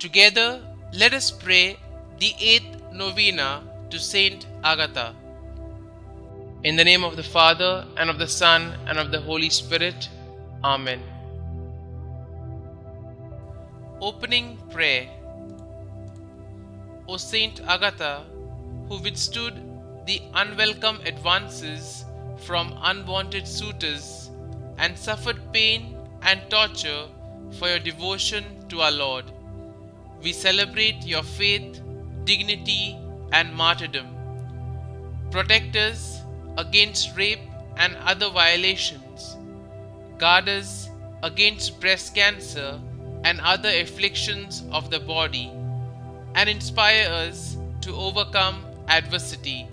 Together, let us pray the 8th Novena to St Agatha. In the name of the Father, and of the Son, and of the Holy Spirit. Amen. Opening Prayer. O St Agatha, who withstood the unwelcome advances from unwanted suitors and suffered pain and torture for your devotion to our Lord, we celebrate your faith, dignity, and martyrdom. Protect us against rape and other violations. Guard us against breast cancer and other afflictions of the body, and inspire us to overcome adversity.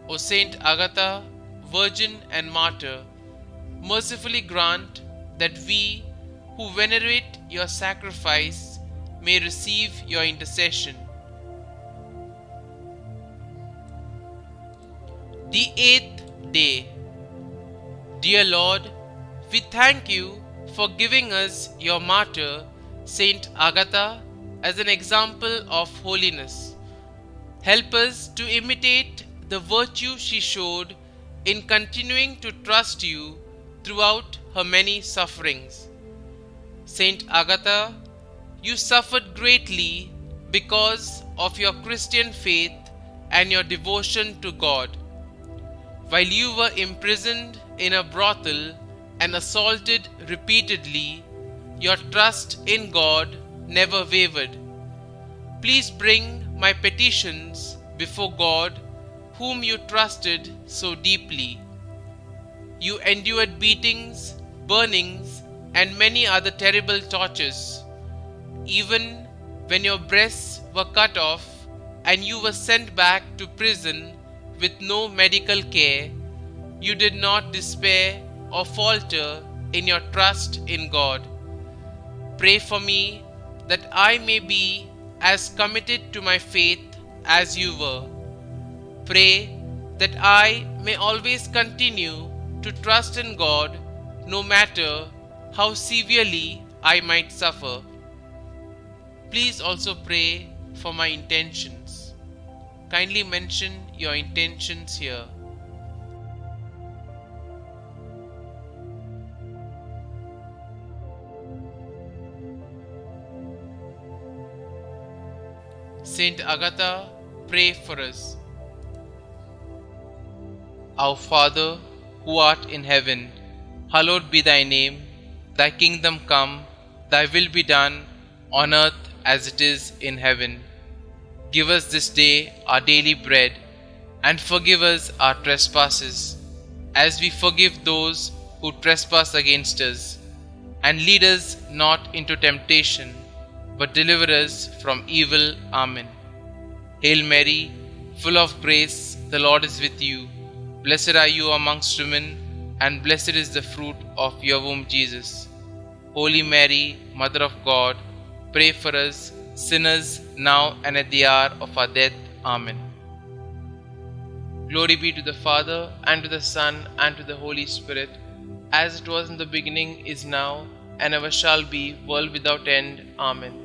O Saint Agatha, Virgin and Martyr, mercifully grant that we who venerate your sacrifice may receive your intercession. The 8th day. Dear Lord, we thank you for giving us your martyr, Saint Agatha, as an example of holiness. Help us to imitate the virtue she showed in continuing to trust you throughout her many sufferings. Saint Agatha, you suffered greatly because of your Christian faith and your devotion to God. While you were imprisoned in a brothel and assaulted repeatedly, your trust in God never wavered. Please bring my petitions before God, whom you trusted so deeply. You endured beatings, burnings, and many other terrible tortures. Even when your breasts were cut off and you were sent back to prison with no medical care, you did not despair or falter in your trust in God. Pray for me that I may be as committed to my faith as you were. Pray that I may always continue to trust in God no matter how severely I might suffer. Please also pray for my intentions. Kindly mention your intentions here. Saint Agatha, pray for us. Our Father, who art in heaven, hallowed be thy name. Thy kingdom come, thy will be done, on earth as it is in heaven. Give us this day our daily bread, and forgive us our trespasses, as we forgive those who trespass against us. And lead us not into temptation, but deliver us from evil. Amen. Hail Mary, full of grace, the Lord is with you. Blessed are you amongst women, and blessed is the fruit of your womb, Jesus. Holy Mary, Mother of God, pray for us sinners, now and at the hour of our death. Amen. Glory be to the Father, and to the Son, and to the Holy Spirit, as it was in the beginning, is now, and ever shall be, world without end. Amen.